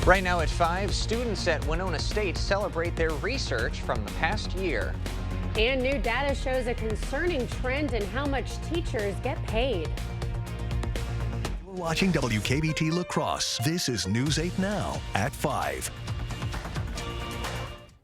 Right now at 5, students at Winona State celebrate their research from the past year. And new data shows a concerning trend in how much teachers get paid. You're watching WKBT La Crosse. This is News 8 Now at 5.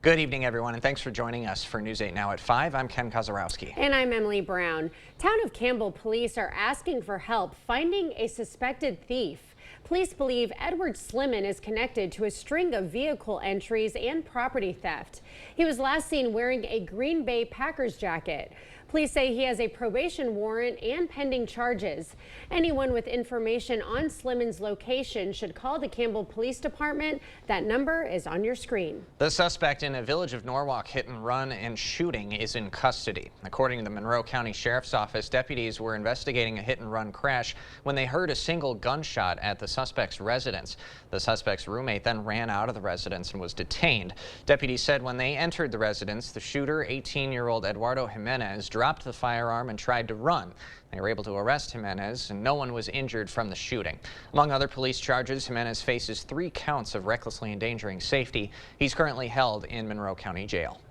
Good evening, everyone, and thanks for joining us for News 8 Now at 5. I'm Ken Kozarowski. And I'm Emily Brown. Town of Campbell police are asking for help finding a suspected thief. Police believe Edward Slimman is connected to a string of vehicle entries and property theft. He was last seen wearing a Green Bay Packers jacket. Police say he has a probation warrant and pending charges. Anyone with information on Slimman's location should call the Campbell Police Department. That number is on your screen. The suspect in a Village of Norwalk hit and run and shooting is in custody. According to the Monroe County Sheriff's Office, deputies were investigating a hit and run crash when they heard a single gunshot at the suspect's residence. The suspect's roommate then ran out of the residence and was detained. Deputies said when they entered the residence, the shooter, 18-year-old Eduardo Jimenez, dropped the firearm and tried to run. They were able to arrest Jimenez, and no one was injured from the shooting. Among other police charges, Jimenez faces 3 counts of recklessly endangering safety. He's currently held in Monroe County Jail.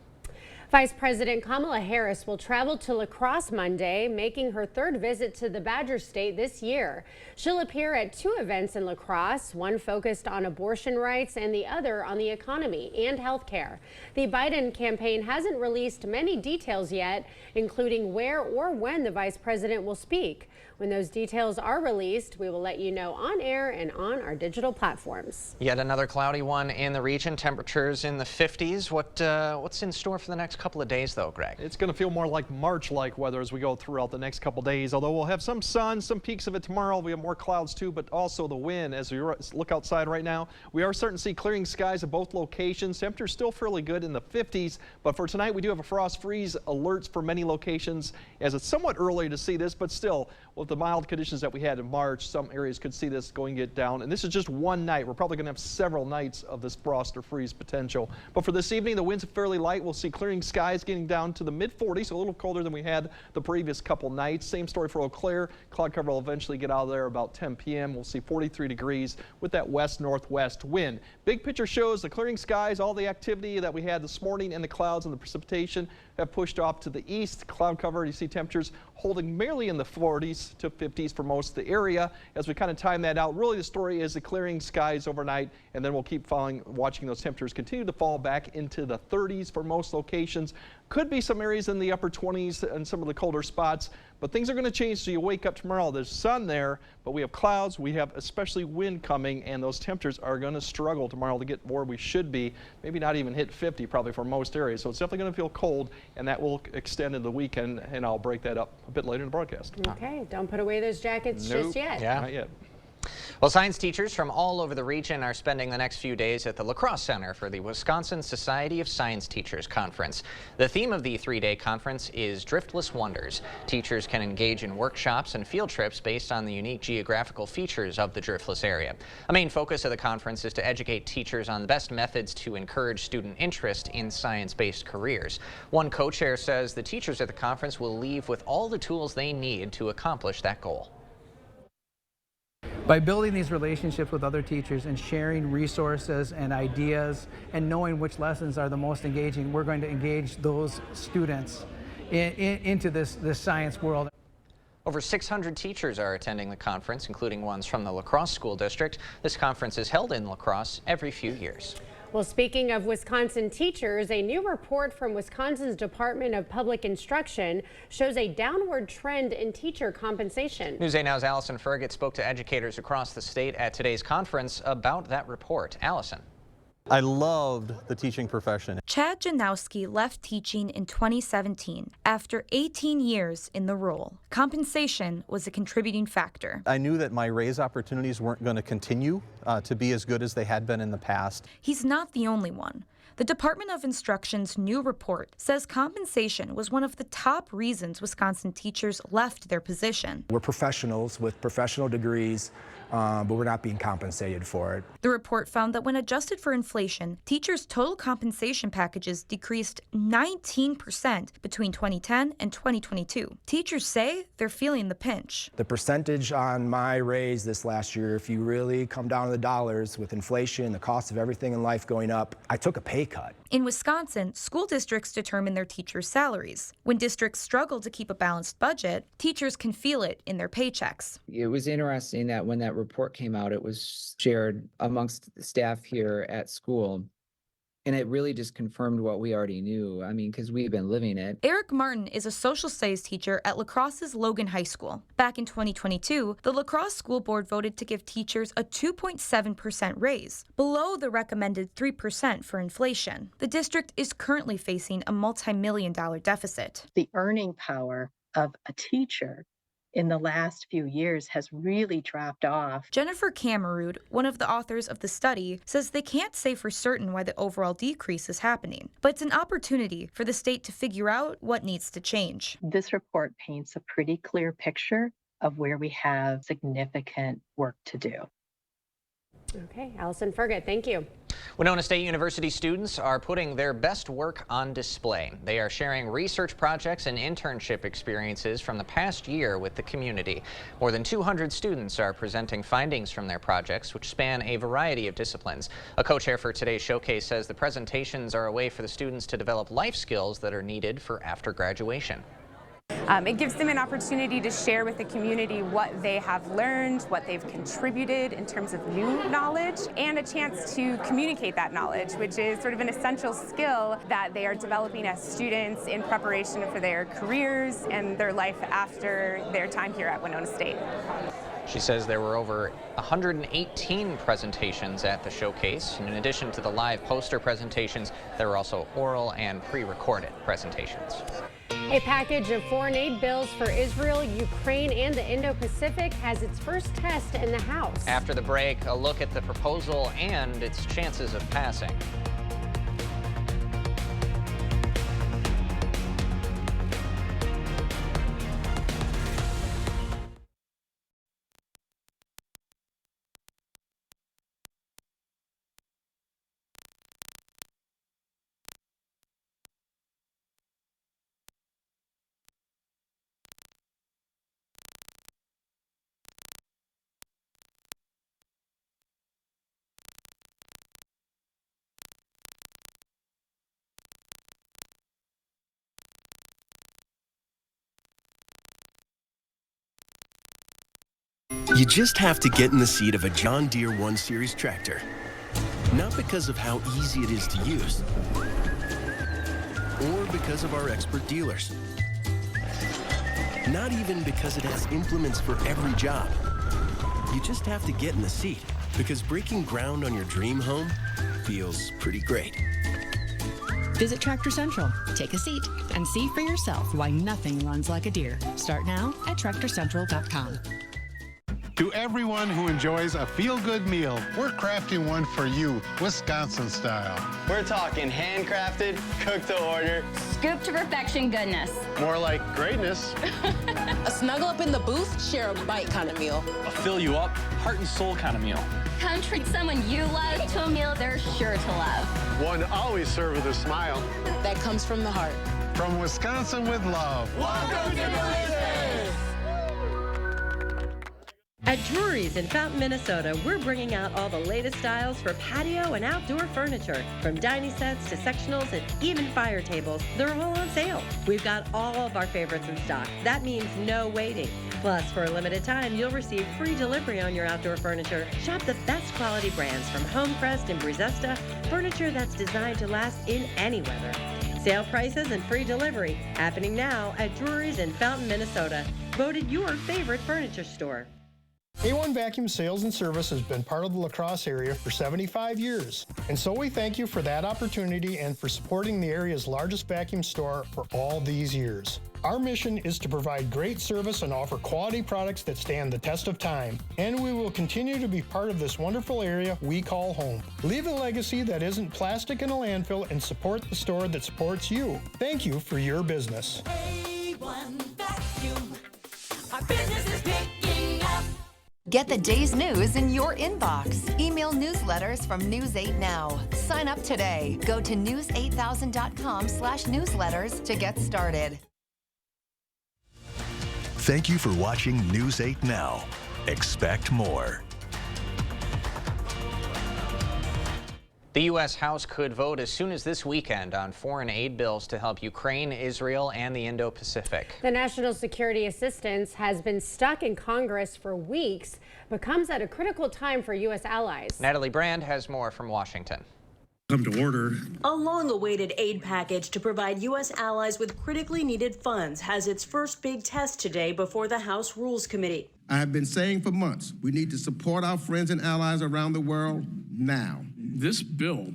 Vice President Kamala Harris will travel to La Crosse Monday, making her 3rd visit to the Badger State this year. She'll appear at 2 events in La Crosse, one focused on abortion rights and the other on the economy and health care. The Biden campaign hasn't released many details yet, including where or when the vice president will speak. When those details are released, we will let you know on air and on our digital platforms. Yet another cloudy one in the region. Temperatures in the 50s. What's in store for the next couple of days, though, Greg? It's going to feel more like March-like weather as we go throughout the next couple days. Although we'll have some sun, some peaks of it tomorrow. We have more clouds too, but also the wind. As we look outside right now, we are starting to see clearing skies at both locations. Temperatures still fairly good in the 50s, but for tonight we do have a frost freeze alerts for many locations, as it's somewhat early to see this, but still, with the mild conditions that we had in March, some areas could see this going to get down. And this is just one night. We're probably going to have several nights of this frost or freeze potential. But for this evening, the winds are fairly light. We'll see clearing skies getting down to the mid-40s, a little colder than we had the previous couple nights. Same story for Eau Claire. Cloud cover will eventually get out of there about 10 p.m. We'll see 43 degrees with that west-northwest wind. Big picture shows the clearing skies, all the activity that we had this morning, and the clouds and the precipitation have pushed off to the east. Cloud cover, you see temperatures holding merely in the 40s to 50s for most of the area. As we kind of time that out, really the story is the clearing skies overnight, and then we'll keep watching those temperatures continue to fall back into the 30s for most locations. Could be some areas in the upper 20s and some of the colder spots, but things are going to change. So you wake up tomorrow, there's sun there, but we have clouds, we have especially wind coming, and those temperatures are going to struggle tomorrow to get where we should be, maybe not even hit 50 probably for most areas. So it's definitely going to feel cold, and that will extend into the weekend, and I'll break that up a bit later in the broadcast. Okay, don't put away those jackets just yet. Yeah. Not yet. Well, science teachers from all over the region are spending the next few days at the La Crosse Center for the Wisconsin Society of Science Teachers Conference. The theme of the 3-day conference is Driftless Wonders. Teachers can engage in workshops and field trips based on the unique geographical features of the driftless area. A main focus of the conference is to educate teachers on the best methods to encourage student interest in science-based careers. One co-chair says the teachers at the conference will leave with all the tools they need to accomplish that goal. By building these relationships with other teachers and sharing resources and ideas and knowing which lessons are the most engaging, we're going to engage those students into this science world. Over 600 teachers are attending the conference, including ones from the La Crosse School District. This conference is held in La Crosse every few years. Well, speaking of Wisconsin teachers, a new report from Wisconsin's Department of Public Instruction shows a downward trend in teacher compensation. News 8 Now's Allison Fergit spoke to educators across the state at today's conference about that report. Allison. I loved the teaching profession. Chad Janowski left teaching in 2017 after 18 years in the role. Compensation was a contributing factor. I knew that my raise opportunities weren't going to continue to be as good as they had been in the past. He's not the only one. The Department of Instruction's new report says compensation was one of the top reasons Wisconsin teachers left their position. We're professionals with professional degrees. but we're not being compensated for it. The report found that when adjusted for inflation, teachers' total compensation packages decreased 19% between 2010 and 2022. Teachers say they're feeling the pinch. The percentage on my raise this last year, if you really come down to the dollars, with inflation, the cost of everything in life going up, I took a pay cut. In Wisconsin, school districts determine their teachers' salaries. When districts struggle to keep a balanced budget, teachers can feel it in their paychecks. It was interesting that when that report came out, it was shared amongst the staff here at school. And it really just confirmed what we already knew. I mean, because we've been living it. Eric Martin is a social studies teacher at La Crosse's Logan High School. Back in 2022, the La Crosse School Board voted to give teachers a 2.7% raise, below the recommended 3% for inflation. The district is currently facing a multi-million-dollar deficit. The earning power of a teacher in the last few years has really dropped off. Jennifer Camerud, one of the authors of the study, says they can't say for certain why the overall decrease is happening, but it's an opportunity for the state to figure out what needs to change. This report paints a pretty clear picture of where we have significant work to do. Okay, Allison Ferget, thank you. Winona State University students are putting their best work on display. They are sharing research projects and internship experiences from the past year with the community. More than 200 students are presenting findings from their projects, which span a variety of disciplines. A co-chair for today's showcase says the presentations are a way for the students to develop life skills that are needed for after graduation. It gives them an opportunity to share with the community what they have learned, what they've contributed in terms of new knowledge, and a chance to communicate that knowledge, which is sort of an essential skill that they are developing as students in preparation for their careers and their life after their time here at Winona State. She says there were over 118 presentations at the showcase. And in addition to the live poster presentations, there were also oral and pre-recorded presentations. A package of foreign aid bills for Israel, Ukraine, and the Indo-Pacific has its first test in the House. After the break, a look at the proposal and its chances of passing. You just have to get in the seat of a John Deere 1 Series tractor. Not because of how easy it is to use, or because of our expert dealers. Not even because it has implements for every job. You just have to get in the seat, because breaking ground on your dream home feels pretty great. Visit Tractor Central, take a seat, and see for yourself why nothing runs like a Deere. Start now at TractorCentral.com. To everyone who enjoys a feel-good meal, we're crafting one for you, Wisconsin style. We're talking handcrafted, cooked to order, scoop to perfection goodness. More like greatness. A snuggle up in the booth, share a bite kind of meal. A fill you up, heart and soul kind of meal. Come treat someone you love to a meal they're sure to love. One always served with a smile. That comes from the heart. From Wisconsin with love. Welcome to Delicious! At Drury's in Fountain, Minnesota, we're bringing out all the latest styles for patio and outdoor furniture. From dining sets to sectionals and even fire tables, they're all on sale. We've got all of our favorites in stock. That means no waiting. Plus, for a limited time, you'll receive free delivery on your outdoor furniture. Shop the best quality brands from Homecrest and Brizesta, furniture that's designed to last in any weather. Sale prices and free delivery happening now at Drury's in Fountain, Minnesota. Voted your favorite furniture store. A1 Vacuum Sales and Service has been part of the La Crosse area for 75 years. And so we thank you for that opportunity and for supporting the area's largest vacuum store for all these years. Our mission is to provide great service and offer quality products that stand the test of time. And we will continue to be part of this wonderful area we call home. Leave a legacy that isn't plastic in a landfill and support the store that supports you. Thank you for your business. A1 Vacuum. Our business is picking up. Get the day's news in your inbox. Email newsletters from News 8 Now. Sign up today. Go to news8000.com/newsletters to get started. Thank you for watching News 8 Now. Expect more. The U.S. House could vote as soon as this weekend on foreign aid bills to help Ukraine, Israel, and the Indo-Pacific. The National Security Assistance has been stuck in Congress for weeks, but comes at a critical time for U.S. allies. Natalie Brand has more from Washington. Come to order. A long-awaited aid package to provide U.S. allies with critically needed funds has its first big test today before the House Rules Committee. I have been saying for months, we need to support our friends and allies around the world now. This bill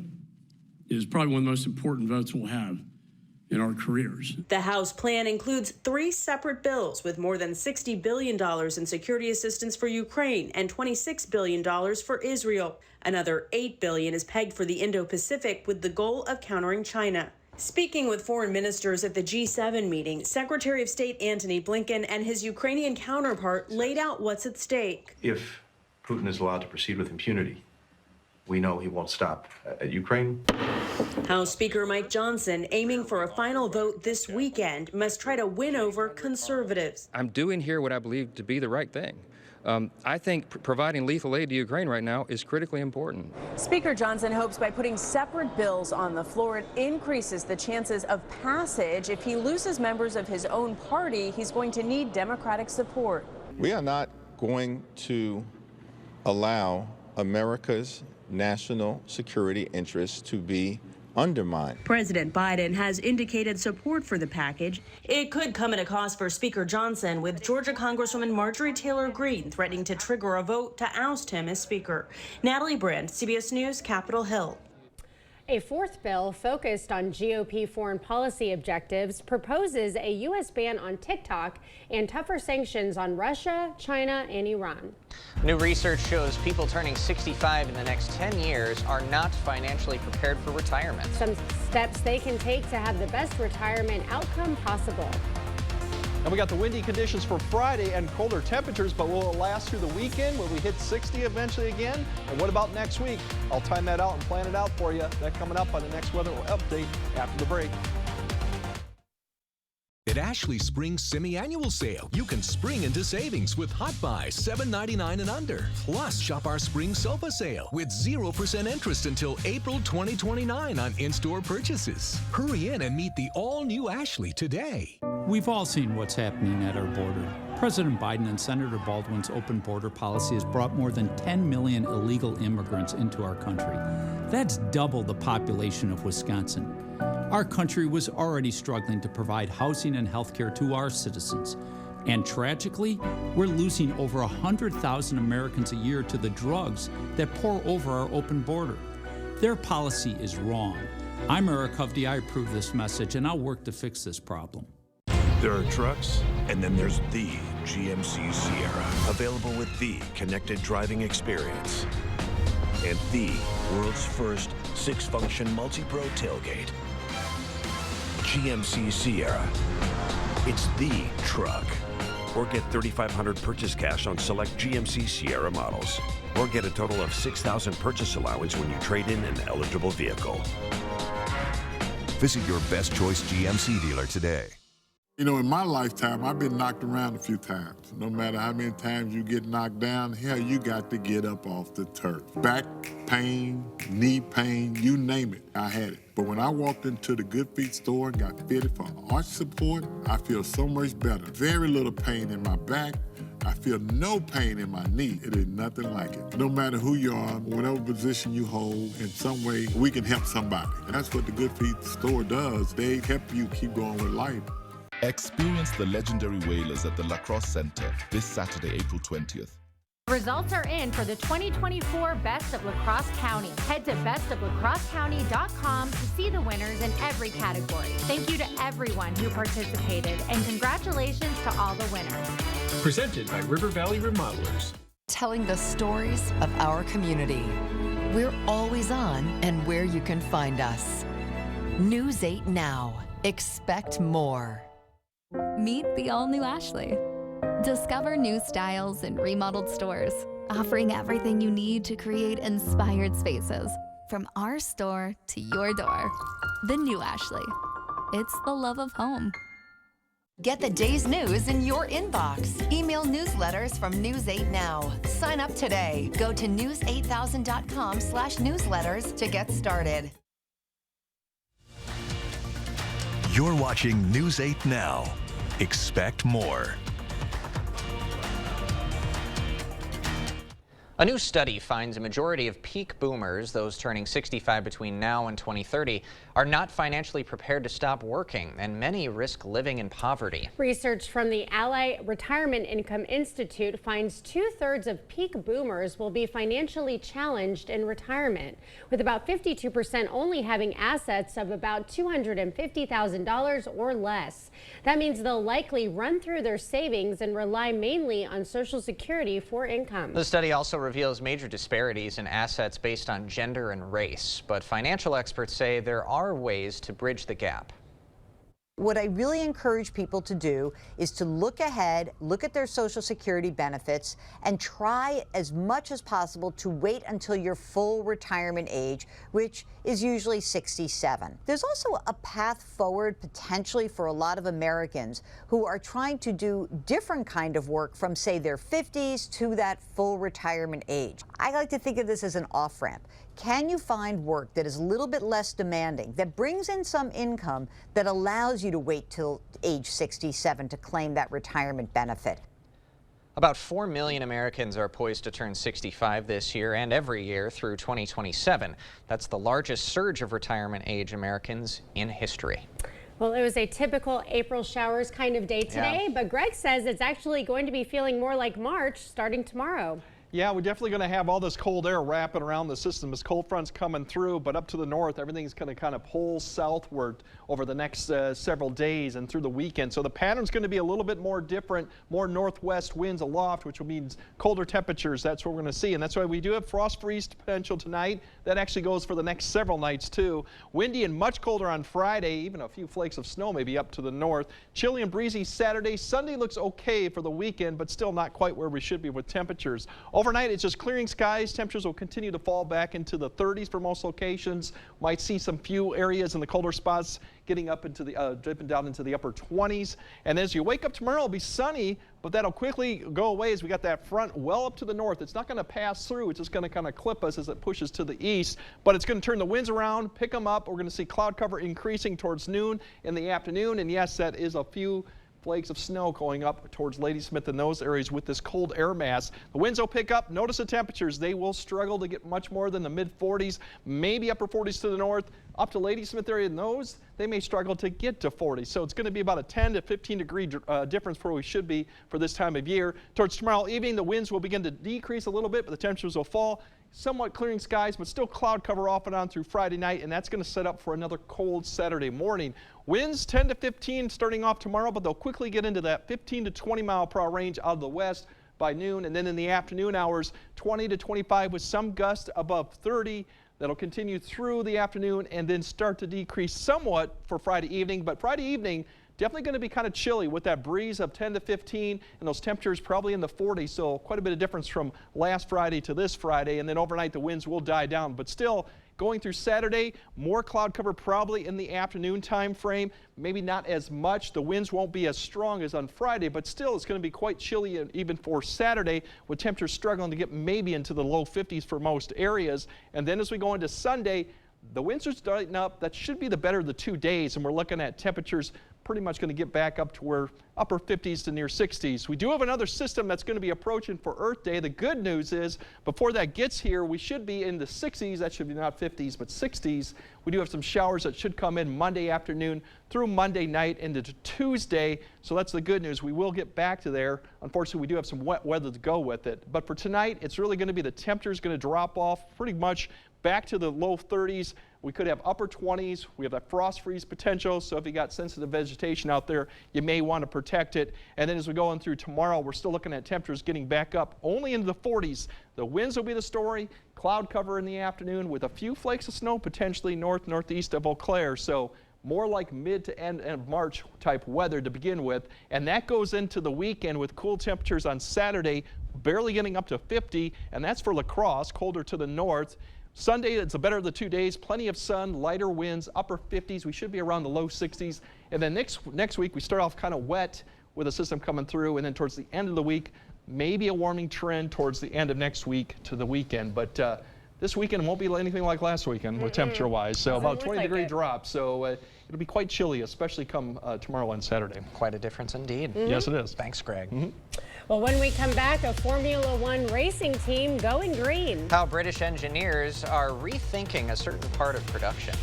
is probably one of the most important votes we'll have in our careers. The House plan includes 3 separate bills with more than $60 billion in security assistance for Ukraine and $26 billion for Israel. Another $8 billion is pegged for the Indo-Pacific with the goal of countering China. Speaking with foreign ministers at the G7 meeting, Secretary of State Antony Blinken and his Ukrainian counterpart laid out what's at stake. If Putin is allowed to proceed with impunity, we know he won't stop at Ukraine. House Speaker Mike Johnson, aiming for a final vote this weekend, must try to win over conservatives. I'm doing here what I believe to be the right thing. I think providing lethal aid to Ukraine right now is critically important. Speaker Johnson hopes by putting separate bills on the floor, it increases the chances of passage. If he loses members of his own party, he's going to need Democratic support. We are not going to allow America's national security interests to be undermined. President Biden has indicated support for the package. It could come at a cost for Speaker Johnson, with Georgia Congresswoman Marjorie Taylor Greene threatening to trigger a vote to oust him as Speaker. Natalie Brand, CBS News, Capitol Hill. A fourth bill focused on GOP foreign policy objectives proposes a U.S. ban on TikTok and tougher sanctions on Russia, China, and Iran. New research shows people turning 65 in the next 10 years are not financially prepared for retirement. Some steps they can take to have the best retirement outcome possible. And we got the windy conditions for Friday and colder temperatures, but will it last through the weekend? Will we hit 60 eventually again? And what about next week? I'll time that out and plan it out for you. That coming up on the next weather update after the break. At Ashley Spring Semi-Annual Sale, you can spring into savings with Hot Buy $7.99 and under. Plus, shop our Spring Sofa Sale with 0% interest until April 2029 on in-store purchases. Hurry in and meet the all-new Ashley today. We've all seen what's happening at our border. President Biden and Senator Baldwin's open border policy has brought more than 10 million illegal immigrants into our country. That's double the population of Wisconsin. Our country was already struggling to provide housing and health care to our citizens. And tragically, we're losing over 100,000 Americans a year to the drugs that pour over our open border. Their policy is wrong. I'm Eric Hovde. I approve this message, and I'll work to fix this problem. There are trucks, and then there's the GMC Sierra, available with the connected driving experience and the world's first 6-function multi-pro tailgate. GMC Sierra. It's the truck. Or get $3,500 purchase cash on select GMC Sierra models. Or get a total of $6,000 purchase allowance when you trade in an eligible vehicle. Visit your best choice GMC dealer today. You know, in my lifetime, I've been knocked around a few times. No matter how many times you get knocked down, hell, you got to get up off the turf. Back pain, knee pain, you name it, I had it. But when I walked into the Good Feet store and got fitted for arch support, I feel so much better. Very little pain in my back. I feel no pain in my knee. It is nothing like it. No matter who you are, whatever position you hold, in some way, we can help somebody. And that's what the Good Feet store does. They help you keep going with life. Experience the legendary Whalers at the La Crosse Center this Saturday, April 20th. Results are in for the 2024 Best of La Crosse County. Head to bestoflacrossecounty.com to see the winners in every category. Thank you to everyone who participated, and congratulations to all the winners. Presented by River Valley Remodelers. Telling the stories of our community. We're always on and where you can find us. News 8 Now. Expect more. Meet the all-new Ashley. Discover new styles in remodeled stores, offering everything you need to create inspired spaces. From our store to your door. The new Ashley. It's the love of home. Get the day's news in your inbox. Email newsletters from News 8 Now. Sign up today. Go to news8000.com/newsletters to get started. You're watching News 8 Now. Expect more. A new study finds a majority of peak boomers, those turning 65 between now and 2030, are not financially prepared to stop working, and many risk living in poverty. Research from the Ally Retirement Income Institute finds 2/3 of peak boomers will be financially challenged in retirement, with about 52% only having assets of about $250,000 or less. That means they'll likely run through their savings and rely mainly on Social Security for income. The study also reveals major disparities in assets based on gender and race, but financial experts say there are ways to bridge the gap. What I really encourage people to do is to look ahead, look at their Social Security benefits, and try as much as possible to wait until your full retirement age, which is usually 67. There's also a path forward potentially for a lot of Americans who are trying to do different kind of work from, say, their 50s to that full retirement age. I like to think of this as an off-ramp. Can you find work that is a little bit less demanding, that brings in some income, that allows you to wait till age 67 to claim that retirement benefit? About 4 million Americans are poised to turn 65 this year and every year through 2027. That's the largest surge of retirement age Americans in history. Well, it was a typical April showers kind of day today, but Greg says it's actually going to be feeling more like March starting tomorrow. Yeah, we're definitely going to have all this cold air wrapping around the system as cold fronts coming through, but up to the north, everything's going to kind of pull southward over the next several days and through the weekend. So the pattern's going to be a little bit more different, more northwest winds aloft, which means colder temperatures. That's what we're going to see, and that's why we do have frost freeze potential tonight. That actually goes for the next several nights too. Windy and much colder on Friday, even a few flakes of snow maybe up to the north. Chilly and breezy Saturday. Sunday looks okay for the weekend, but still not quite where we should be with temperatures. Overnight, it's just clearing skies. Temperatures will continue to fall back into the 30s for most locations. Might see some few areas in the colder spots getting up into the dipping down into the upper 20s. And as you wake up tomorrow, it'll be sunny, but that'll quickly go away as we got that front well up to the north. It's not going to pass through. It's just going to kind of clip us as it pushes to the east, but it's going to turn the winds around, pick them up. We're going to see cloud cover increasing towards noon in the afternoon. And yes, that is a few flakes of snow going up towards Ladysmith and those areas with this cold air mass. The winds will pick up. Notice the temperatures. They will struggle to get much more than the mid 40s, maybe upper 40s to the north. Up to Ladysmith area and those, they may struggle to get to 40. So it's going to be about a 10 to 15 degree difference where we should be for this time of year. Towards tomorrow evening, the winds will begin to decrease a little bit, but the temperatures will fall. Somewhat clearing skies, but still cloud cover off and on through Friday night, and that's going to set up for another cold Saturday morning. Winds 10 to 15 starting off tomorrow, but they'll quickly get into that 15 to 20 mile per hour range out of the west by noon, and then in the afternoon hours, 20 to 25 with some gusts above 30. That'll continue through the afternoon and then start to decrease somewhat for Friday evening, but Friday evening definitely going to be kind of chilly with that breeze of 10 to 15 and those temperatures probably in the 40s, so quite a bit of difference from last Friday to this Friday, and then overnight the winds will die down, but still going through Saturday, more cloud cover probably in the afternoon time frame, maybe not as much. The winds won't be as strong as on Friday, but still it's going to be quite chilly even for Saturday with temperatures struggling to get maybe into the low 50s for most areas. And then as we go into Sunday, the winds are starting up. That should be the better of the 2 days, and we're looking at temperatures pretty much going to get back up to where upper 50s to near 60s. We do have another system that's going to be approaching for Earth Day. The good news is before that gets here, we should be in the 60s. That should be not 50s, but 60s. We do have some showers that should come in Monday afternoon through Monday night into Tuesday. So that's the good news. We will get back to there. Unfortunately, we do have some wet weather to go with it. But for tonight, it's really going to be the temperature is going to drop off pretty much back to the low 30s. We could have upper 20s. We have that frost freeze potential. So if you got sensitive vegetation out there, you may want to protect it. And then as we go on through tomorrow, we're still looking at temperatures getting back up only into the 40s. The winds will be the story. Cloud cover in the afternoon with a few flakes of snow potentially northeast of Eau Claire. So more like mid to end of March type weather to begin with. And that goes into the weekend with cool temperatures on Saturday, barely getting up to 50. And that's for La Crosse, colder to the north. Sunday, it's the better of the 2 days. Plenty of sun, lighter winds, upper 50s. We should be around the low 60s. And then next week, we start off kind of wet with a system coming through. And then towards the end of the week, maybe a warming trend towards the end of next week to the weekend. But this weekend won't be anything like last weekend with temperature-wise. So about 20-degree drop. So it'll be quite chilly, especially come tomorrow and Saturday. Quite a difference indeed. Yes, it is. Thanks, Greg. Well, when we come back, a Formula One racing team going green. How British engineers are rethinking a certain part of production.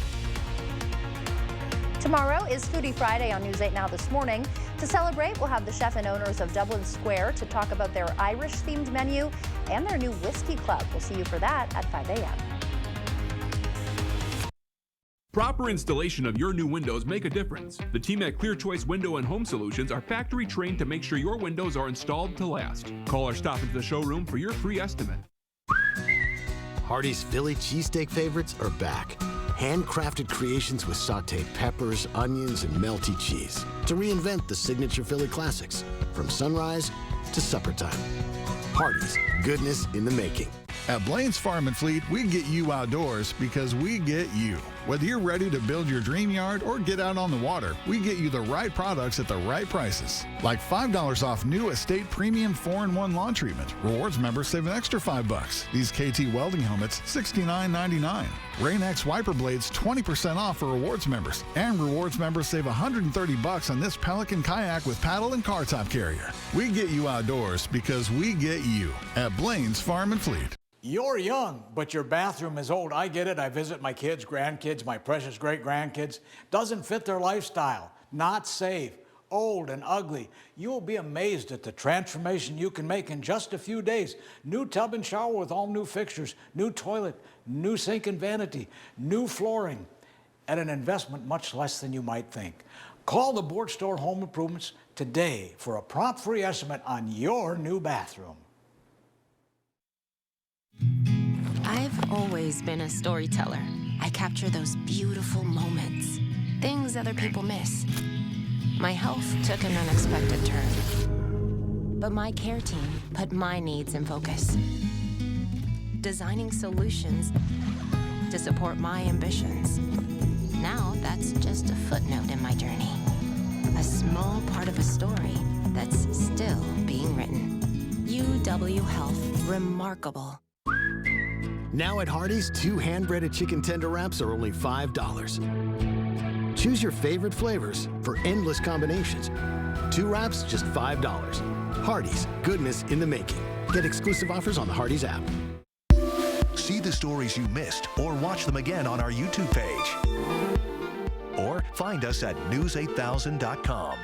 Tomorrow is Foodie Friday on News 8 Now this morning. To celebrate, we'll have the chef and owners of Dublin Square to talk about their Irish-themed menu and their new whiskey club. We'll see you for that at 5 a.m. Proper installation of your new windows make a difference. The team at Clear Choice Window and Home Solutions are factory trained to make sure your windows are installed to last. Call or stop into the showroom for your free estimate. Hardee's Philly cheesesteak favorites are back. Handcrafted creations with sauteed peppers, onions, and melty cheese to reinvent the signature Philly classics from sunrise to supper time. Hardee's, goodness in the making. At Blaine's Farm and Fleet, we get you outdoors because we get you. Whether you're ready to build your dream yard or get out on the water, we get you the right products at the right prices. Like $5 off new Estate Premium 4-in-1 lawn treatment. Rewards members save an extra $5. These KT welding helmets, $69.99. Rain-X wiper blades, 20% off for rewards members. And rewards members save $130 on this Pelican kayak with paddle and car top carrier. We get you outdoors because we get you at Blaine's Farm and Fleet. You're young, but your bathroom is old. I get it. I visit my kids, grandkids, my precious great-grandkids. Doesn't fit their lifestyle. Not safe. Old and ugly. You'll be amazed at the transformation you can make in just a few days. New tub and shower with all new fixtures, new toilet, new sink and vanity, new flooring, at an investment much less than you might think. Call the Board Store Home Improvements today for a prompt free estimate on your new bathroom. I've always been a storyteller. I capture those beautiful moments, things other people miss. My health took an unexpected turn, but my care team put my needs in focus, designing solutions to support my ambitions. Now that's just a footnote in my journey, a small part of a story that's still being written. UW Health, remarkable. Now at Hardee's, 2 hand-breaded chicken tender wraps are only $5. Choose your favorite flavors for endless combinations. 2 wraps, just $5. Hardee's, goodness in the making. Get exclusive offers on the Hardee's app. See the stories you missed or watch them again on our YouTube page. Or find us at news8000.com.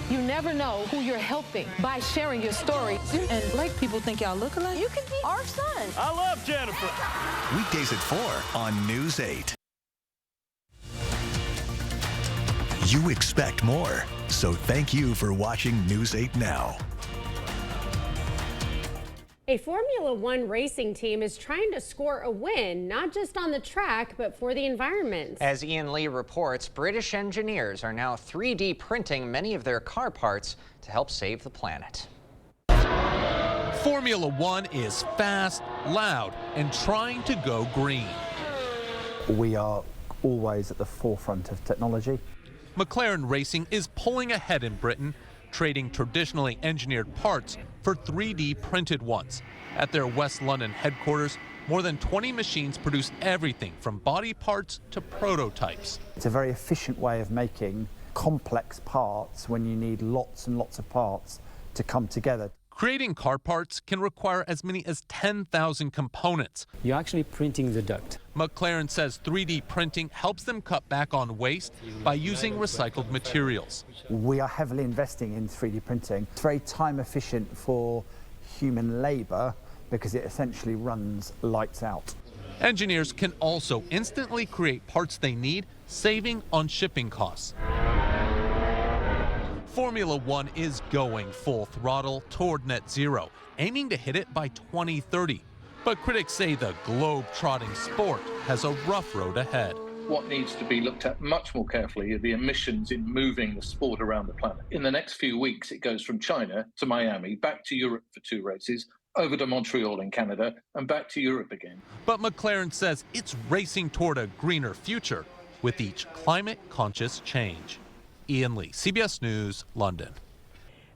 You never know who you're helping by sharing your story. And black people think y'all look alike. You can be our son. I love Jennifer. Weekdays at 4 on News 8. You expect more, so thank you for watching News 8 Now. A Formula One racing team is trying to score a win, not just on the track, but for the environment. As Ian Lee reports, British engineers are now 3D printing many of their car parts to help save the planet. Formula One is fast, loud, and trying to go green. We are always at the forefront of technology. McLaren Racing is pulling ahead in Britain, trading traditionally engineered parts for 3D printed ones. At their West London headquarters, more than 20 machines produce everything from body parts to prototypes. It's a very efficient way of making complex parts when you need lots and lots of parts to come together. Creating car parts can require as many as 10,000 components. You're actually printing the duct. McLaren says 3D printing helps them cut back on waste by using recycled materials. We are heavily investing in 3D printing. It's very time efficient for human labor because it essentially runs lights out. Engineers can also instantly create parts they need, saving on shipping costs. Formula One is going full throttle toward net zero, aiming to hit it by 2030. But critics say the globe-trotting sport has a rough road ahead. What needs to be looked at much more carefully are the emissions in moving the sport around the planet. In the next few weeks, it goes from China to Miami, back to Europe for 2 races, over to Montreal in Canada, and back to Europe again. But McLaren says it's racing toward a greener future with each climate-conscious change. Ian Lee, CBS News, London.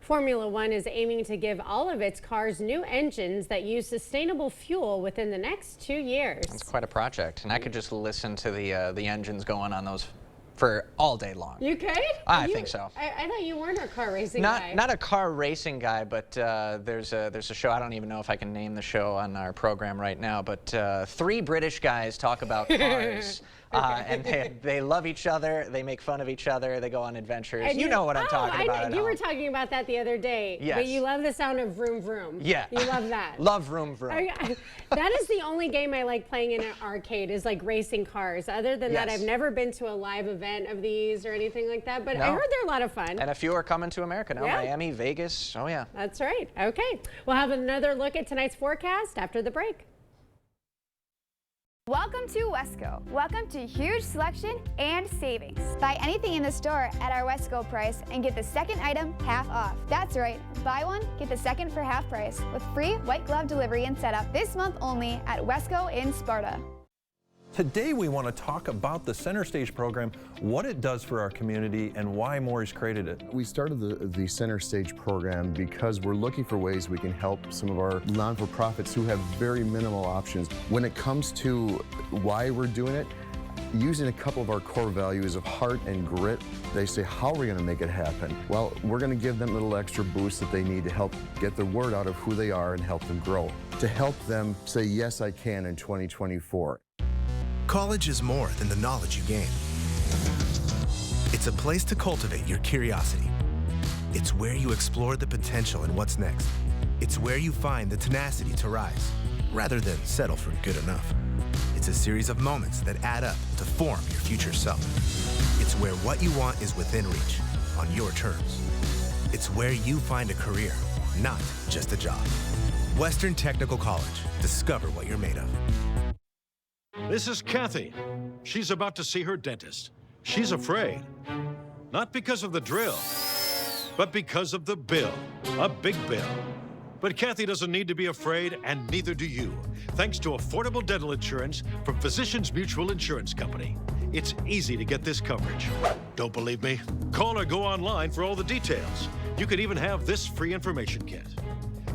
Formula One is aiming to give all of its cars new engines that use sustainable fuel within the next 2 years. That's quite a project, and I could just listen to the engines going on those for all day long. You could? I think so. I thought you weren't a car racing guy. Not a car racing guy, but there's a show. I don't even know if I can name the show on our program right now, but 3 British guys talk about cars. And they love each other, they make fun of each other, they go on adventures. And you know what I'm talking about. You were talking about that the other day. Yes. But you love the sound of vroom vroom. Yeah. You love that. Love vroom vroom. That is the only game I like playing in an arcade, is like racing cars. Other than that, I've never been to a live event of these or anything like that, but I heard they're a lot of fun. And a few are coming to America now. Miami, Vegas, oh yeah. That's right. Okay. We'll have another look at tonight's forecast after the break. Welcome to Wesco. Welcome to huge selection and savings. Buy anything in the store at our Wesco price and get the second item half off. That's right, buy one, get the second for half price with free white glove delivery and setup this month only at Wesco in Sparta. Today we want to talk about the Center Stage program, what it does for our community, and why Maury's created it. We started the Center Stage program because we're looking for ways we can help some of our non-for-profits who have very minimal options. When it comes to why we're doing it, using a couple of our core values of heart and grit, they say, how are we going to make it happen? Well, we're going to give them a little extra boost that they need to help get the word out of who they are and help them grow, to help them say, yes, I can in 2024. College is more than the knowledge you gain. It's a place to cultivate your curiosity. It's where you explore the potential and what's next. It's where you find the tenacity to rise, rather than settle for good enough. It's a series of moments that add up to form your future self. It's where what you want is within reach, on your terms. It's where you find a career, not just a job. Western Technical College. Discover what you're made of. This is Kathy. She's about to see her dentist. She's afraid. Not because of the drill, but because of the bill. A big bill. But Kathy doesn't need to be afraid, and neither do you, thanks to affordable dental insurance from Physicians Mutual Insurance Company. It's easy to get this coverage. Don't believe me? Call or go online for all the details. You could even have this free information kit.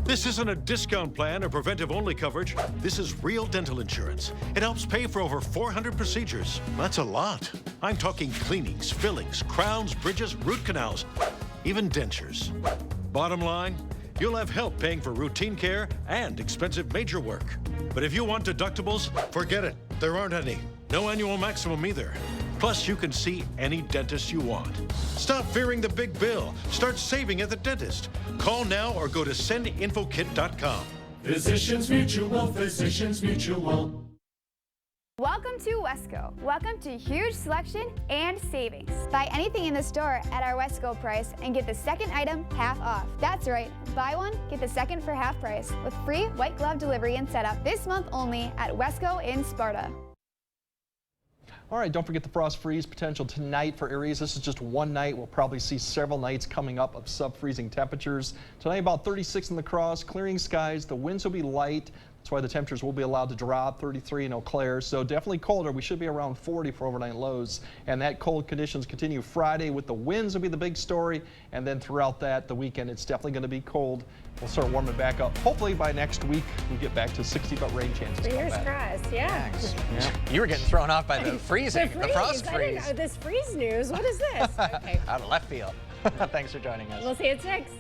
This isn't a discount plan or preventive-only coverage. This is real dental insurance. It helps pay for over 400 procedures. That's a lot. I'm talking cleanings, fillings, crowns, bridges, root canals, even dentures. Bottom line, you'll have help paying for routine care and expensive major work. But if you want deductibles, forget it. There aren't any. No annual maximum either. Plus, you can see any dentist you want. Stop fearing the big bill. Start saving at the dentist. Call now or go to sendinfokit.com. Physicians Mutual, Physicians Mutual. Welcome to Wesco. Welcome to huge selection and savings. Buy anything in the store at our Wesco price and get the second item half off. That's right, buy one, get the second for half price with free white glove delivery and setup this month only at Wesco in Sparta. All right, don't forget the frost freeze potential tonight for areas. This is just one night. We'll probably see several nights coming up of sub-freezing temperatures. Tonight about 36 in La Crosse, clearing skies. The winds will be light. That's why the temperatures will be allowed to drop, 33 in Eau Claire. So definitely colder. We should be around 40 for overnight lows. And that cold conditions continue Friday with the winds will be the big story. And then throughout the weekend, it's definitely going to be cold. We'll start warming back up. Hopefully by next week, we get back to 60-foot rain chances. Fingers crossed, yeah. You were getting thrown off by the freezing, the frost freeze. I didn't know this freeze news. What is this? Okay. Out of left field. Thanks for joining us. We'll see you at 6.